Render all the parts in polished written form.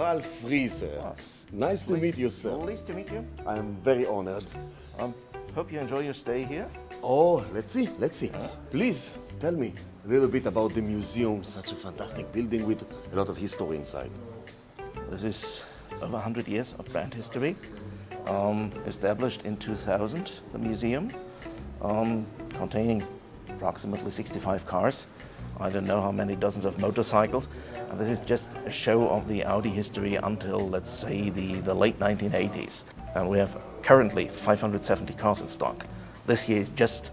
Ralph Frieser. Nice to meet you, sir. Pleased to meet you. I am very honored. Hope you enjoy your stay here. Oh, let's see. Please, tell me a little bit about the museum, such a fantastic building with a lot of history inside. This is over 100 years of brand history. Established in 2000, the museum, containing approximately 65 cars. I don't know how many dozens of motorcycles. And this is just a show of the Audi history until, let's say, the late 1980s. And we have currently 570 cars in stock. This year is just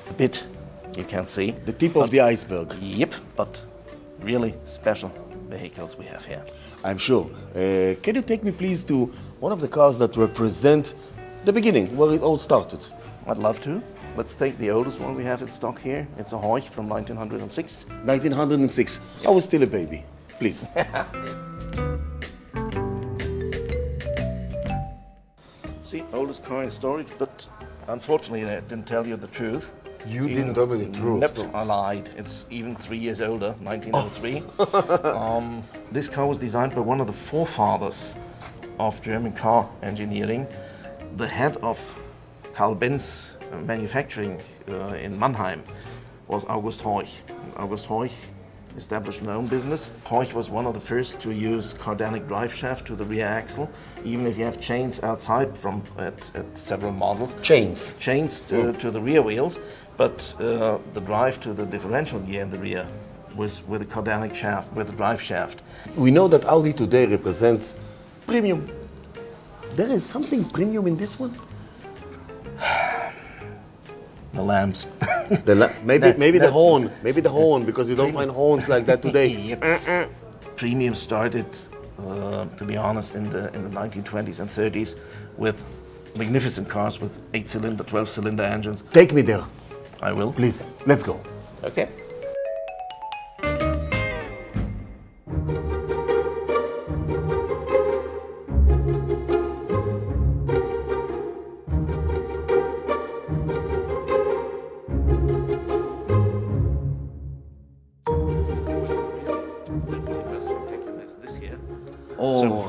a bit, you can see. The tip of the iceberg. Yep, but really special vehicles we have here. I'm sure. Can you take me please to one of the cars that represent the beginning, where it all started? I'd love to. Let's take the oldest one we have in stock here. It's a Horch from 1906. 1906. I was still a baby. Please. See, oldest car in storage, but unfortunately I didn't tell you the truth. You didn't tell me the truth. Nope, I lied. It's even 3 years older, 1903. This car was designed by one of the forefathers of German car engineering, the head of Carl Benz manufacturing in Mannheim was August Horch. August Horch established an own business. Horch was one of the first to use cardanic drive shaft to the rear axle, even if you have chains outside from at several models. Chains to the rear wheels, but the drive to the differential gear in the rear was with a cardanic shaft, with a drive shaft. We know that Audi today represents premium. There is something premium in this one? The lamps. Maybe the horn, because you don't find horns like that today. Premium started, to be honest, in the 1920s and 30s with magnificent cars with 8-cylinder, 12-cylinder engines. Take me there. I will. Please, let's go. Okay.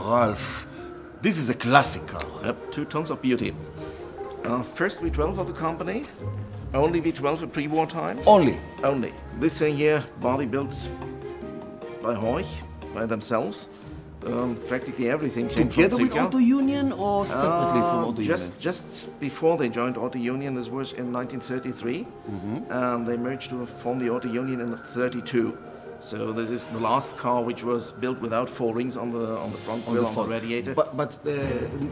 Ralph, this is a classic car. Yep, 2 tons of beauty. First V12 of the company, only V12 in pre-war times. Only? Only. This year, body built by Horch, by themselves. Practically everything came together from with Auto Union or separately from Auto Union? Just before they joined Auto Union, this was in 1933, and they merged to form the Auto Union in 1932. So this is the last car which was built without 4 rings on the front grille, on the radiator. But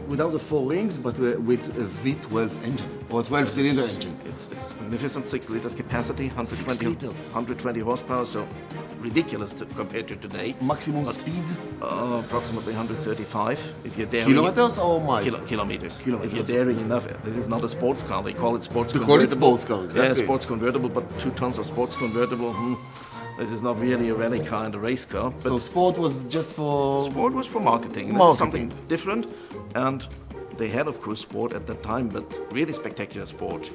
without the 4 rings, but with a V12 engine or a 12-cylinder engine. It's magnificent, 6 liters capacity, 120 horsepower, so ridiculous compared to today. Maximum speed? Approximately 135. If you're daring. Kilometers or miles? Kilometers. If you're daring enough. This is not a sports car. They call it sports convertible. They call it sports car, exactly. Yeah, sports convertible, but 2 tons of sports convertible. This is not really a rally car and a race car. But so sport was just for... Sport was for marketing. This is something different. And they had, of course, sport at that time, but really spectacular sport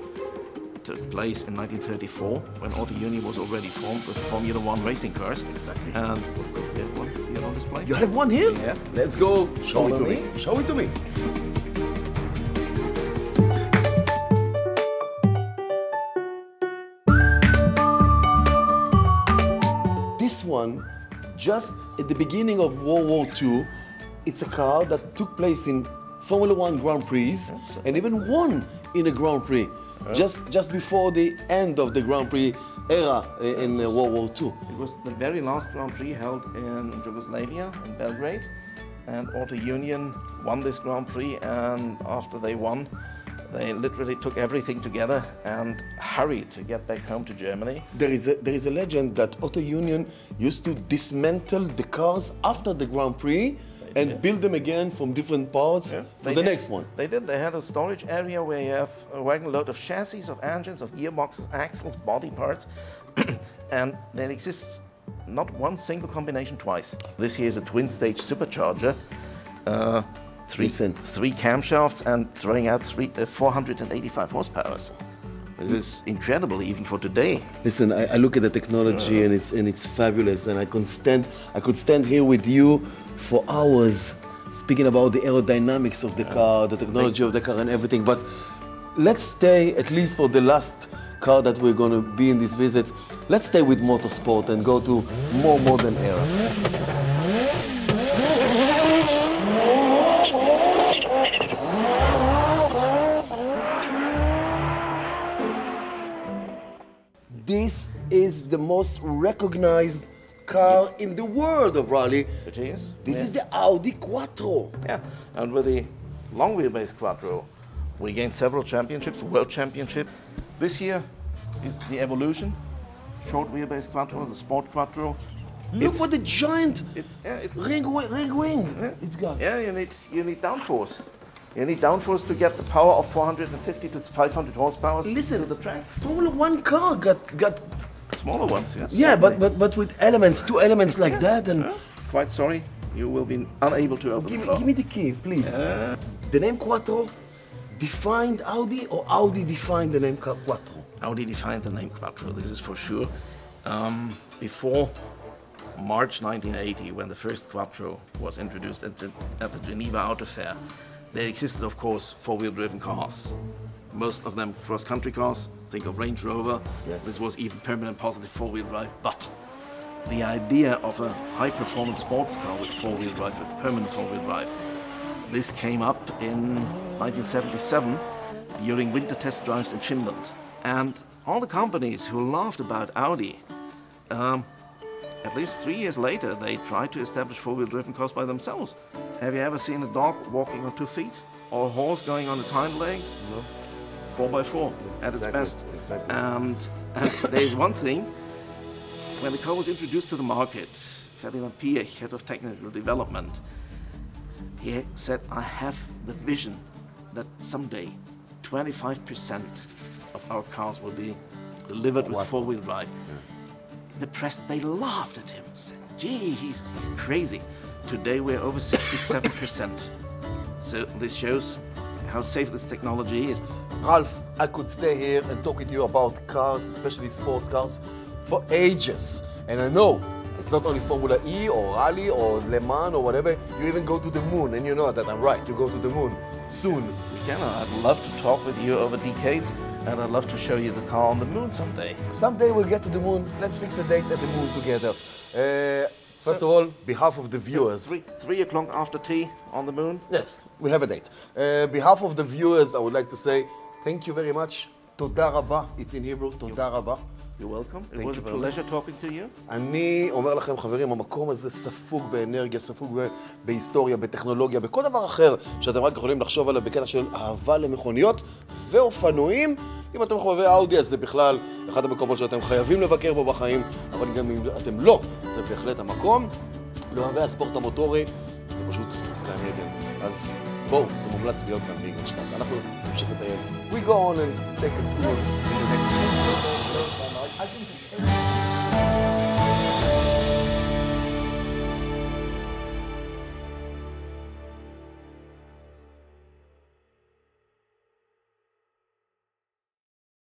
took place in 1934 when Auto Union was already formed with Formula 1 racing cars. Exactly. And of course we have one here on display. You have one here? Yeah. Let's go. Show it to me. Show it to me. This one, just at the beginning of World War II, it's a car that took place in Formula 1 Grand Prix and even won in a Grand Prix just before the end of the Grand Prix era in World War II. It was the very last Grand Prix held in Yugoslavia, in Belgrade, and Auto Union won this Grand Prix, and after they won, they literally took everything together and hurried to get back home to Germany. There is a legend that Auto Union used to dismantle the cars after the Grand Prix and build them again from different parts for the next one. They did. They had a storage area where you have a wagon load of chassis, of engines, of gearboxes, axles, body parts, and there exists not one single combination twice. This here is a twin-stage supercharger. Three camshafts and throwing out 485 horsepower. This is incredible even for today. Listen, I look at the technology and it's fabulous, and I could stand here with you for hours speaking about the aerodynamics of the car, the technology of the car and everything, but let's stay, at least for the last car that we're going to be in this visit, let's stay with motorsport and go to more modern era. This is the most recognized car in the world of rally. It is. This is the Audi Quattro. Yeah, and with the long wheelbase Quattro, we gained several championships, world championship. This year is the Evolution, short wheelbase Quattro, the Sport Quattro. Look what the giant It's ring wing it's got. Yeah, you need downforce. You need downforce to get the power of 450 to 500 horsepower Listen, to the track. Formula One car got Smaller ones, yes. yeah, but with elements, two elements like that, and Quite sorry, you will be unable to open the door. give me the key, please. The name Quattro defined Audi, or Audi defined the name Quattro? Audi defined the name Quattro, this is for sure. Before March 1980, when the first Quattro was introduced at the Geneva Auto Fair, there existed, of course, four-wheel driven cars. Most of them cross-country cars. Think of Range Rover. Yes. This was even permanent positive four-wheel drive. But the idea of a high-performance sports car with four-wheel drive, with permanent four-wheel drive, this came up in 1977 during winter test drives in Finland. And all the companies who laughed about Audi, at least 3 years later, they tried to establish four-wheel driven cars by themselves. Have you ever seen a dog walking on 2 feet? Or a horse going on its hind legs? No. 4x4 at its best. Exactly. And there's one thing, when the car was introduced to the market, Ferdinand Piech, head of technical development, he said, I have the vision that someday 25% of our cars will be delivered with four-wheel drive. The press, they laughed at him, said, gee, he's crazy. Today we're over 67%. So this shows how safe this technology is. Ralph, I could stay here and talk to you about cars, especially sports cars, for ages. And I know it's not only Formula E or Rally or Le Mans or whatever, you even go to the moon, and you know that I'm right, you go to the moon soon. I'd love to talk with you over decades, and I'd love to show you the car on the moon someday. Someday we'll get to the moon. Let's fix a date at the moon together. First of all, behalf of the viewers. 3 o'clock after tea on the moon? Yes, we have a date. Behalf of the viewers, I would like to say thank you very much. תודה רבה. It's in Hebrew, תודה רבה. You're welcome. It was a pleasure talking to you. אני אומר לכם, חברים, המקום הזה ספוג באנרגיה, ספוג בהיסטוריה, בטכנולוגיה, בכל דבר אחר שאתם רק יכולים לחשוב עליו בקטע של אהבה למכוניות ואופנועים. אם אתם חובבי אאודי, אז זה בכלל אחד המקומות שאתם חייבים לבקר בו בחיים, אבל גם אם אתם לא, זה בהחלט המקום. לאוהבי הספורט המוטורי, זה פשוט גן עדן. אז בואו, זה מומלץ להיות כאן באינגולשטאט. אנחנו נמשיך לטייל. We go on and take a tour in the next one. I can see